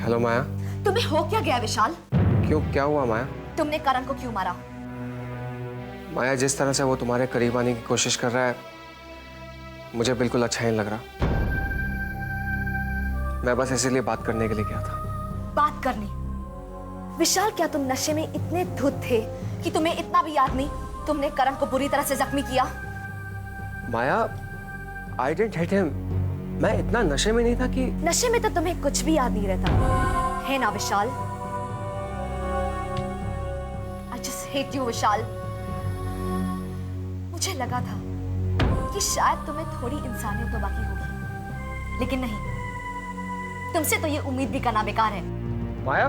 Hello माया। तुम्हें हो क्या गया विशाल? क्यों, क्या हुआ माया? तुमने करण को क्यों मारा? माया, जिस तरह से वो तुम्हारे करीब आने की कोशिश कर रहा है मुझे बिल्कुल अच्छा नहीं लग रहा। मैं बस इसीलिए बात करने के लिए गया था। बात करनी? विशाल, क्या तुम नशे में इतने धुत थे कि तुम्हें इतना भी याद नहीं तुमने करण को बुरी तरह से जख्मी किया? माया, आई डिडंट हिट हिम। मैं इतना नशे में नहीं था कि... नशे में तो तुम्हें कुछ भी याद नहीं रहता है ना विशाल? I just hate you विशाल। मुझे लगा था कि शायद तुम्हें थोड़ी इंसानियत तो बाकी होगी, लेकिन नहीं, तुमसे तो ये उम्मीद भी करना बेकार है। माया,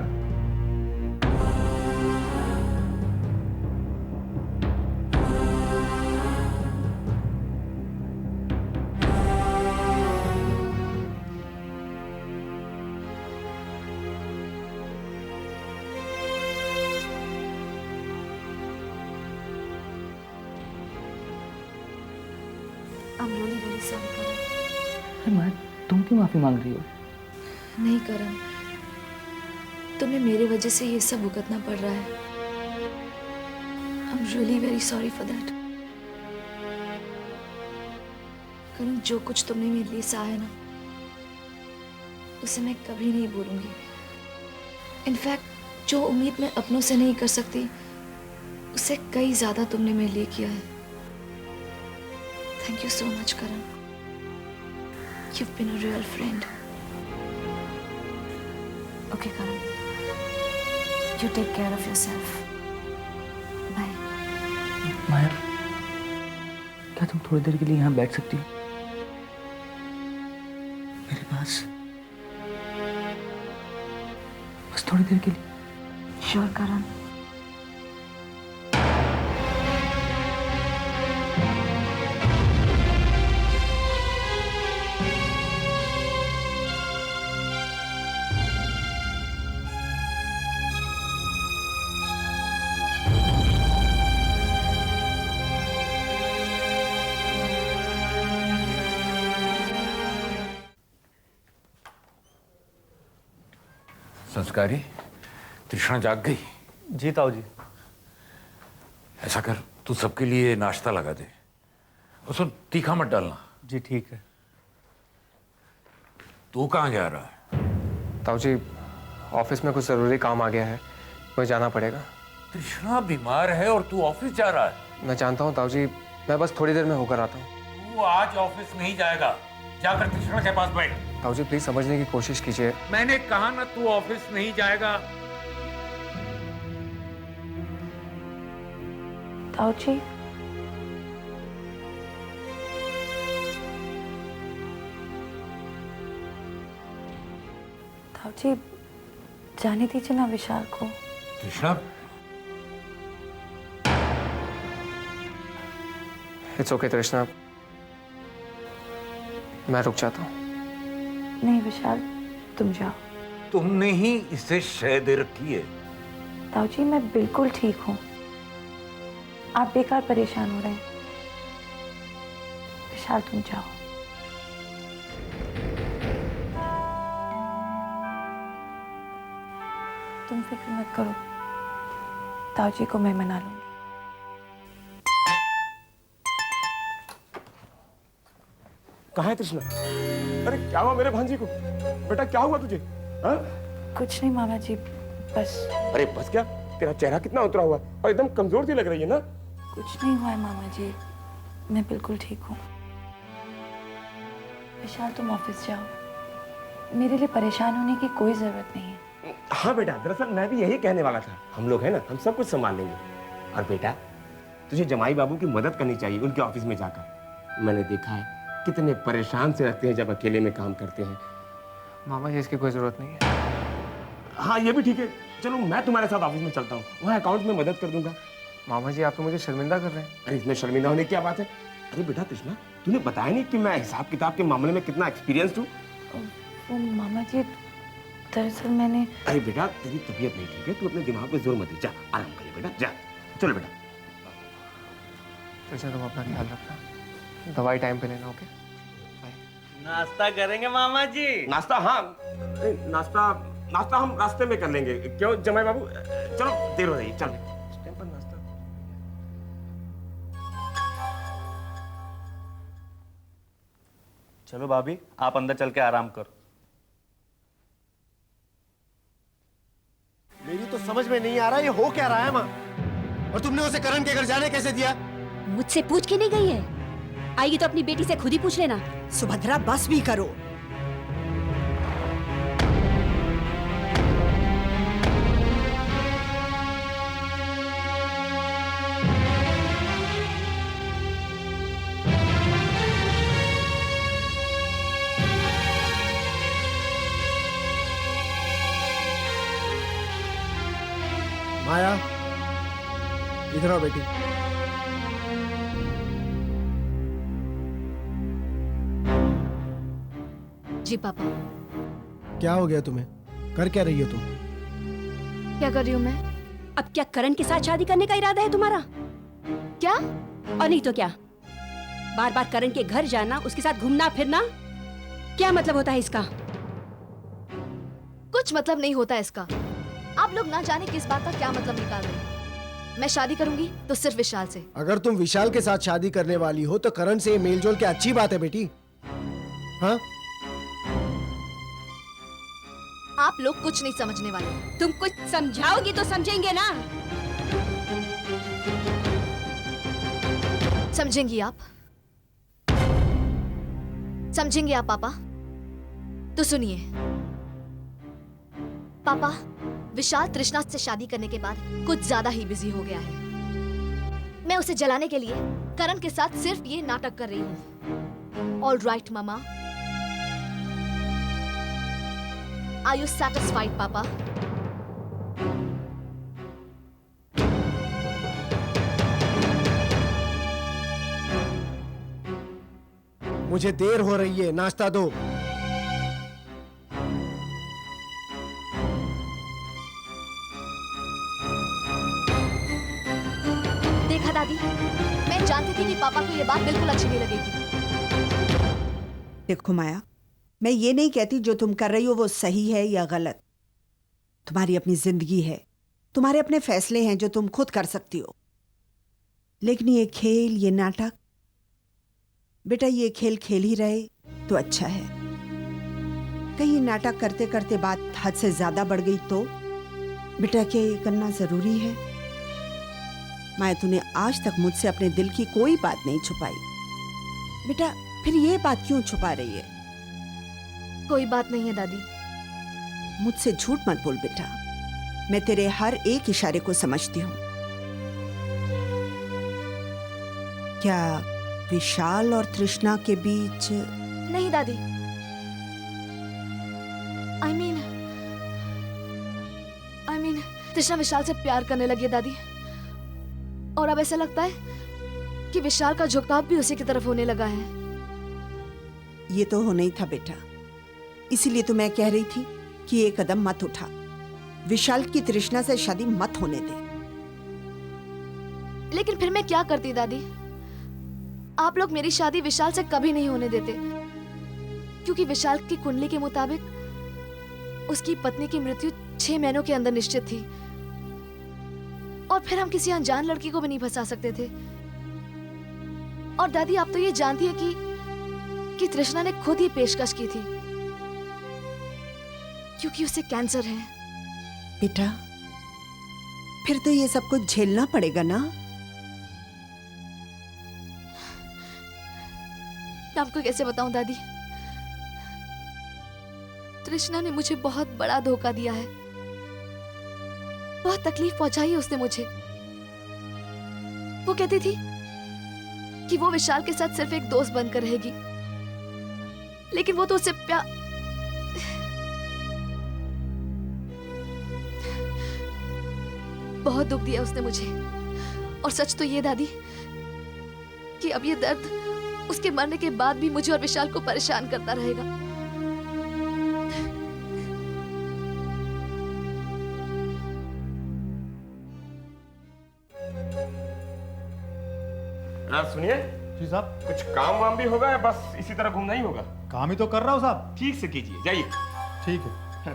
I'm really very sorry करण। अरे माया, तुम क्यों माफी मांग रही हो? नहीं करण, तुम्हें मेरी वजह से ये सब भुगतना पड़ रहा है। I'm really very sorry for that। करण, जो कुछ तुमने मेरे लिए सहा है ना, उसे मैं कभी नहीं भूलूंगी। इनफैक्ट जो उम्मीद मैं अपनों से नहीं कर सकती, उससे कई ज्यादा तुमने मेरे लिए किया है। Thank you so much, Karan. You've been a real friend. Okay, Karan. You take care of yourself. Bye. माया, क्या तुम थोड़ी देर के लिए यहाँ बैठ सकती हो मेरे पास? बस थोड़ी देर के लिए। Sure, Karan. संस्कारी, तृष्णा जाग गई? जी ताऊ जी। ऐसा कर, तू सबके लिए नाश्ता लगा दे। और सुन, तीखा मत डालना। जी ठीक है। तू कहाँ जा रहा है? ताऊ जी, ऑफिस में कुछ जरूरी काम आ गया है, मुझे जाना पड़ेगा। तृष्णा बीमार है और तू ऑफिस जा रहा है? मैं जानता हूँ ताऊ जी, मैं बस थोड़ी देर में होकर आता हूँ। तू आज ऑफिस नहीं जाएगा। जाकर तृष्णा के पास बैठ। ताऊ जी, प्लीज समझने की कोशिश कीजिए। मैंने कहा ना, तू ऑफिस नहीं जाएगा। ताऊ जी, ताऊ जी, जाने दीजिए ना विशाल को। तृष्णा, इट्स ओके तृष्णा, मैं रुक जाता हूँ। नहीं विशाल, तुम जाओ। तुमने ही इसे शय दे रखी है। ताऊ जी, मैं बिल्कुल ठीक हूँ, आप बेकार परेशान हो रहे हैं। विशाल, तुम जाओ। तुम फिक्र मत करो, ताऊ जी को मैं मना लूंगी। कहाँ है तृष्णा? अरे क्या हुआ मेरे भांजी को? बेटा क्या हुआ तुझे? हाँ? कुछ नहीं मामा जी, बस। अरे बस क्या, तेरा चेहरा कितना उतरा हुआ है और एकदम कमजोर सी लग रही है ना? कुछ नहीं हुआ है मामा जी, मैं बिल्कुल ठीक हूँ। विशाल, तुम ऑफिस जाओ, मेरे लिए परेशान होने की कोई जरूरत नहीं है। हाँ बेटा, दरअसल मैं भी यही कहने वाला था। हम लोग है ना, हम सब कुछ संभाल लेंगे। और बेटा, तुझे जमाई बाबू की मदद करनी चाहिए उनके ऑफिस में जाकर। मैंने देखा है कितने परेशान से रहते हैं जब अकेले में काम करते हैं। मामा जी, इसकी कोई जरूरत नहीं है। हाँ ये भी ठीक है, चलो मैं तुम्हारे साथ ऑफिस में चलता हूँ, वहाँ अकाउंट में मदद कर दूंगा। मामा जी, आप तो मुझे शर्मिंदा कर रहे हैं। अरे इसमें शर्मिंदा होने की क्या बात है? अरे बेटा कृष्णा, तूने बताया नहीं कि मैं हिसाब किताब के मामले में कितना एक्सपीरियंस्ड हूँ। वो मामा जी, दरअसल मैंने... अरे बेटा, तेरी तबीयत नहीं ठीक है, तू अपने दिमाग पे जोर मत दे, जा आराम करिए बेटा, जा। चलो बेटा। तो तुम अपना ख्याल रखना, दवाई टाइम पे लेना। ओके, नाश्ता करेंगे मामा जी? नाश्ता? हाँ नाश्ता नाश्ता हम रास्ते में कर लेंगे, क्यों जमाई बाबू? चलो देर हो रही है, चल इस टाइम पर नाश्ता। चलो भाभी, आप अंदर चल के आराम करो। मेरी तो समझ में नहीं आ रहा ये हो क्या रहा है माँ। और तुमने उसे करण के घर जाने कैसे दिया? मुझसे पूछ के नहीं गई है, आएगी तो अपनी बेटी से खुद ही पूछ लेना। सुभद्रा बस भी करो। माया, इधर आओ बेटी। जी पापा। क्या हो गया तुम्हें? कर क्या रही हो तुम? क्या कर रही हूँ मैं? अब क्या करण के साथ शादी करने का इरादा है तुम्हारा? क्या? और नहीं तो क्या, बार बार करण के घर जाना, उसके साथ घूमना फिरना, क्या मतलब होता है इसका? कुछ मतलब नहीं होता इसका। आप लोग ना जाने किस बात का क्या मतलब निकाल रहे हैं। मैं शादी करूंगी तो सिर्फ विशाल से। अगर तुम विशाल के साथ शादी करने वाली हो तो करण से मेलजोल क्या अच्छी बात है बेटी? हाँ? आप लोग कुछ नहीं समझने वाले। तुम कुछ समझाओगी तो समझेंगे ना। समझेंगी आप? समझेंगे आप पापा? तो सुनिए पापा, विशाल तृष्णा से शादी करने के बाद कुछ ज्यादा ही बिजी हो गया है। मैं उसे जलाने के लिए करण के साथ सिर्फ ये नाटक कर रही हूँ। ऑल राइट मामा, आर यू सैटिस्फाइड पापा? मुझे देर हो रही है, नाश्ता दो। देखा दादी, मैं जानती थी कि पापा को ये बात बिल्कुल अच्छी नहीं लगेगी। देखो माया, मैं ये नहीं कहती जो तुम कर रही हो वो सही है या गलत। तुम्हारी अपनी जिंदगी है, तुम्हारे अपने फैसले हैं जो तुम खुद कर सकती हो। लेकिन ये खेल, ये नाटक, बेटा ये खेल खेल ही रहे तो अच्छा है। कहीं नाटक करते करते बात हद से ज्यादा बढ़ गई तो बेटा क्या ये करना जरूरी है? माया, तूने आज तक मुझसे अपने दिल की कोई बात नहीं छुपाई। बेटा फिर ये बात क्यों छुपा रही है? कोई बात नहीं है दादी। मुझसे झूठ मत बोल बेटा, मैं तेरे हर एक इशारे को समझती हूँ। क्या विशाल और तृष्णा के बीच? नहीं दादी, I mean, तृष्णा विशाल से प्यार करने लगी है दादी। और अब ऐसा लगता है कि विशाल का झुकाव भी उसी की तरफ होने लगा है। ये तो होना ही था बेटा, इसीलिए तो मैं कह रही थी कि ये कदम मत उठा। विशाल की तृष्णा से शादी मत होने दे। लेकिन फिर मैं क्या करती दादी? आप लोग मेरी शादी विशाल से कभी नहीं होने देते, क्योंकि विशाल की कुंडली के मुताबिक उसकी पत्नी की मृत्यु 6 महीनों के अंदर निश्चित थी। और फिर हम किसी अनजान लड़की को भी नहीं फंसा सकते थे। और दादी आप तो ये जानती है कि तृष्णा ने खुद ही पेशकश की थी, क्योंकि उसे कैंसर है। बेटा फिर तो ये सब कुछ झेलना पड़ेगा ना। मैं आपको कैसे बताऊं दादी, तृष्णा ने मुझे बहुत बड़ा धोखा दिया है। बहुत तकलीफ पहुंचाई है उसने मुझे। वो कहती थी कि वो विशाल के साथ सिर्फ एक दोस्त बनकर रहेगी, लेकिन वो तो उससे बहुत दुख दिया उसने मुझे। और सच तो ये दादी कि अब ये दर्द उसके मरने के बाद भी मुझे और विशाल को परेशान करता रहेगा। सुनिए जी साहब। कुछ काम वाम भी होगा या बस इसी तरह घूमना ही होगा? काम ही तो कर रहा हूँ साहब। ठीक से कीजिए, जाइए। ठीक है।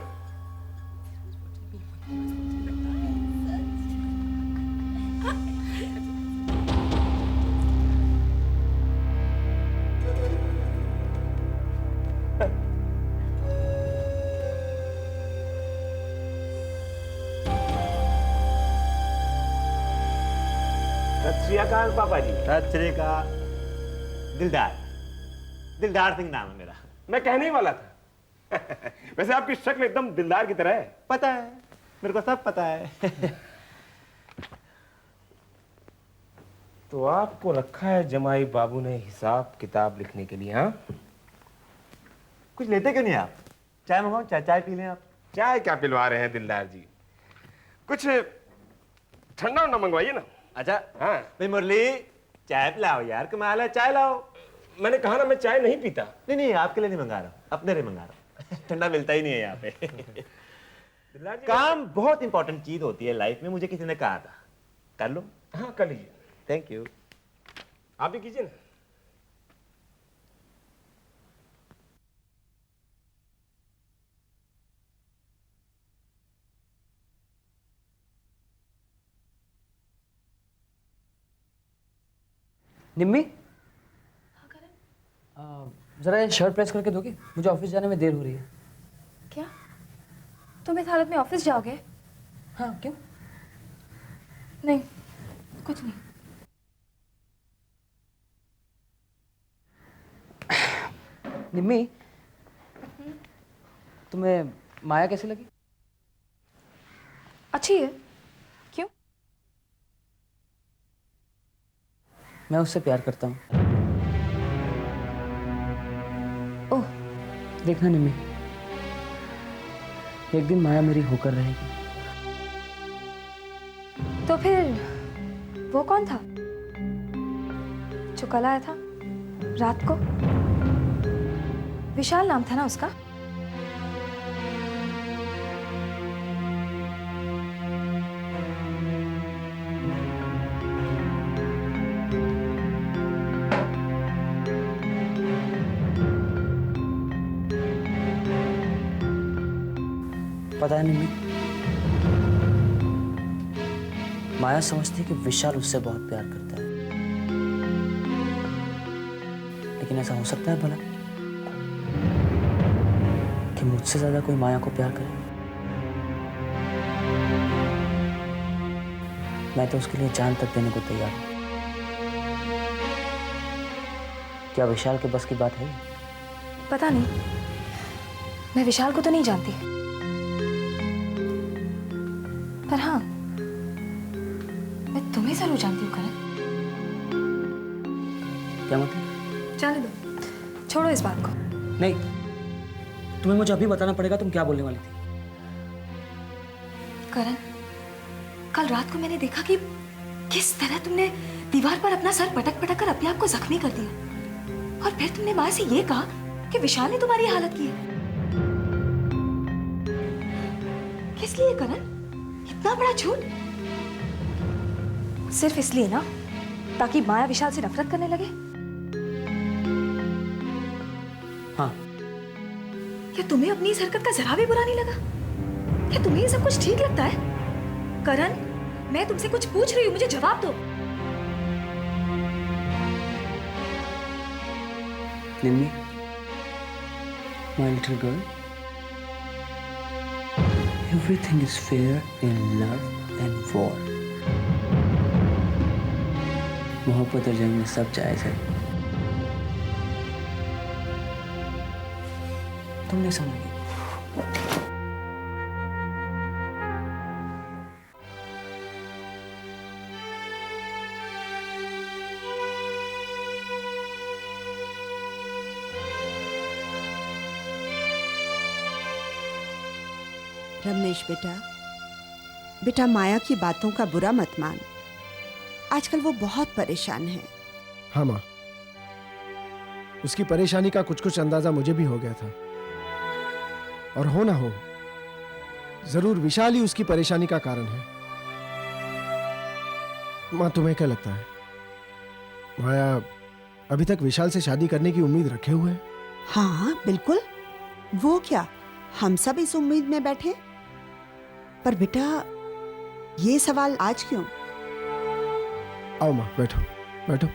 श्री अकाल पापा जी। सत श्री अकाल। दिलदार, दिलदार सिंह नाम है मेरा। मैं कहने ही वाला था। वैसे आपकी शक्ल एकदम दिलदार की तरह है। पता है, मेरे को सब पता है। तो आपको रखा है जमाई बाबू ने हिसाब किताब लिखने के लिए, हाँ? कुछ लेते क्यों नहीं आप? चाय मंगाओ, चाय चाय पी लें आप। चाय क्या पिलवा रहे हैं दिलदार जी? कुछ ठंडा उंडा मंगवाइए ना। अच्छा हाँ। भाई मुरली, चाय पिलाओ यार, कमाल है, चाय लाओ। मैंने कहा ना मैं चाय नहीं पीता। नहीं नहीं, आपके लिए नहीं मंगा रहा, अपने लिए मंगा रहा। ठंडा मिलता ही नहीं है यहाँ पे। दिलदार जी काम बहुत इंपॉर्टेंट चीज होती है लाइफ में, मुझे किसी ने कहा था। कर लो। हाँ कर लीजिए। Thank you. आप भी कीजिए ना। निम्मी, जरा ये शर्ट प्रेस करके दोगे? मुझे ऑफिस जाने में देर हो रही है। क्या तुम इस हालत में ऑफिस जाओगे? हाँ, क्यों? नहीं, कुछ नहीं। निम्मी, तुम्हें माया कैसी लगी? अच्छी है। क्यों? मैं उससे प्यार करता हूँ। ओह, देखना निम्मी, एक दिन माया मेरी होकर रहेगी। तो फिर वो कौन था जो कल आया था रात को? विशाल नाम था ना उसका? पता है निम्मी, माया समझती है कि विशाल उससे बहुत प्यार करता है, लेकिन ऐसा हो सकता है भला कि मुझसे ज्यादा कोई माया को प्यार करे? मैं तो उसके लिए जान तक देने को तैयार हूं। क्या विशाल के बस की बात है? पता नहीं, मैं विशाल को तो नहीं जानती, पर हाँ, मैं तुम्हें जरूर जानती हूँ करण। क्या मतलब? जाने दो, छोड़ो इस बात को। नहीं, तुम्हें मुझे अभी बताना पड़ेगा तुम क्या बोलने वाली थी। करण, कल रात को मैंने देखा कि किस तरह तुमने दीवार पर अपना सर पटक पटक कर अपने आप को जख्मी कर दिया, और फिर तुमने माँ से ये कहा कि विशाल ने तुम्हारी हालत की है। किस लिए करण? इतना बड़ा झूठ? सिर्फ इसलिए ना ताकि माया विशाल से नफरत करने लगे? हाँ। क्या तुम्हें अपनी इस हरकत का जरा भी बुरा नहीं लगा? क्या तुम्हें ये सब कुछ ठीक लगता है? करण, मैं तुमसे कुछ पूछ रही हूँ, मुझे जवाब दो। निम्मी, my little girl, everything is fair in love and war. मोहब्बत और जंग में सब जायज है। तुम नहीं समझोगी। रमेश बेटा, बेटा माया की बातों का बुरा मत मान। आजकल वो बहुत परेशान है। हाँ माँ, उसकी परेशानी का कुछ कुछ अंदाजा मुझे भी हो गया था, और हो ना हो जरूर विशाल ही उसकी परेशानी का कारण है। माँ, तुम्हें क्या लगता है माया अभी तक विशाल से शादी करने की उम्मीद रखे हुए है? हाँ बिल्कुल, वो क्या, हम सब इस उम्मीद में बैठे। पर बेटा ये सवाल आज क्यों? आओ माँ, बैठो बैठो।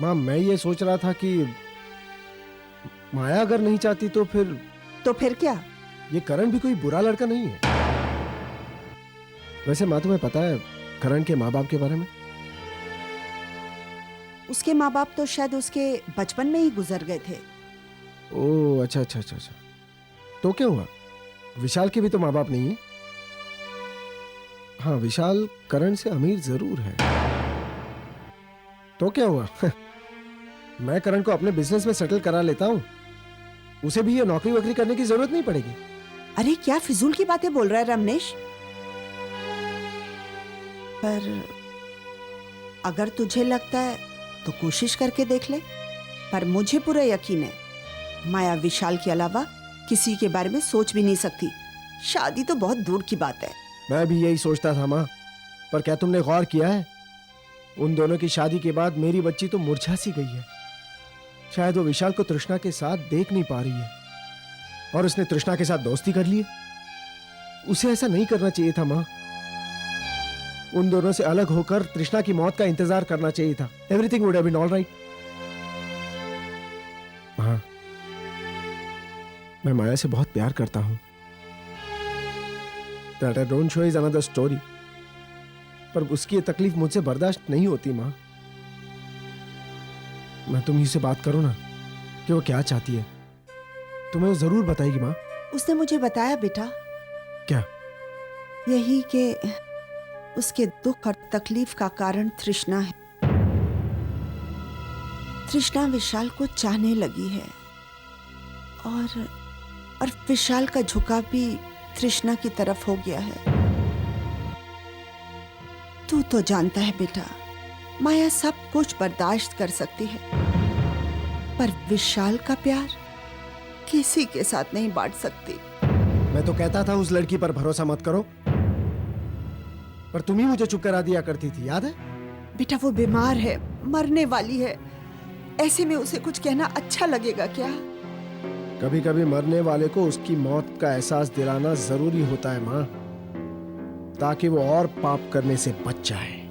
माँ, मैं ये सोच रहा था कि माया अगर नहीं चाहती तो फिर क्या? ये करण भी कोई बुरा लड़का नहीं है। वैसे माँ, तुम्हें पता है करण के माँ बाप के बारे में? उसके माँ बाप तो शायद उसके बचपन में ही गुजर गए थे। ओह अच्छा अच्छा अच्छा अच्छा। तो क्या हुआ? विशाल के भी तो माँ बाप नहीं है। हाँ, विशाल करण से अमीर जरूर है। तो क्या हुआ? मैं करण को अपने बिजनेस में सेटल करा लेता हूँ, उसे भी ये नौकरी वोकरी करने की जरूरत नहीं पड़ेगी। अरे क्या फिजूल की बातें बोल रहा है रमनेश। पर अगर तुझे लगता है तो कोशिश करके देख ले। पर मुझे पूरा यकीन है माया विशाल के अलावा किसी के बारे में सोच भी नहीं सकती। शादी तो बहुत दूर की बात है। मैं भी यही सोचता था माँ, पर क्या तुमने गौर किया है उन दोनों की शादी के बाद मेरी बच्ची तो मुरझा सी गई है। शायद वो विशाल को तृष्णा के साथ देख नहीं पा रही है और उसने तृष्णा के साथ दोस्ती कर ली है। उसे ऐसा नहीं करना चाहिए था माँ। उन दोनों से अलग होकर तृष्णा की मौत का इंतजार करना चाहिए था। Everything would have been all right. हाँ, मैं माया से बहुत प्यार करता हूं। That I don't show is another story. पर उसकी ये तकलीफ मुझसे बर्दाश्त नहीं होती माँ। मैं तुम ही से बात करूं ना कि वो क्या चाहती है, तुम्हें वो जरूर बताएगी माँ। उसने मुझे बताया बेटा। क्या? यही कि उसके दुख और तकलीफ का कारण तृष्णा है। तृष्णा विशाल को चाहने लगी है और विशाल का झुकाव भी तृष्णा की तरफ हो गया है। तू तो जानता है बेटा, माया सब कुछ बर्दाश्त कर सकती है, पर विशाल का प्यार किसी के साथ नहीं बांट सकती। मैं तो कहता था उस लड़की पर भरोसा मत करो, पर तुम ही मुझे चुप करा दिया करती थी, याद है? बेटा वो बीमार है, मरने वाली है, ऐसे में उसे कुछ कहना अच्छा लगेगा क्या? कभी कभी मरने वाले को उसकी मौत का एहसास दिलाना जरूरी होता है माँ, ताकि वो और पाप करने से बच जाए।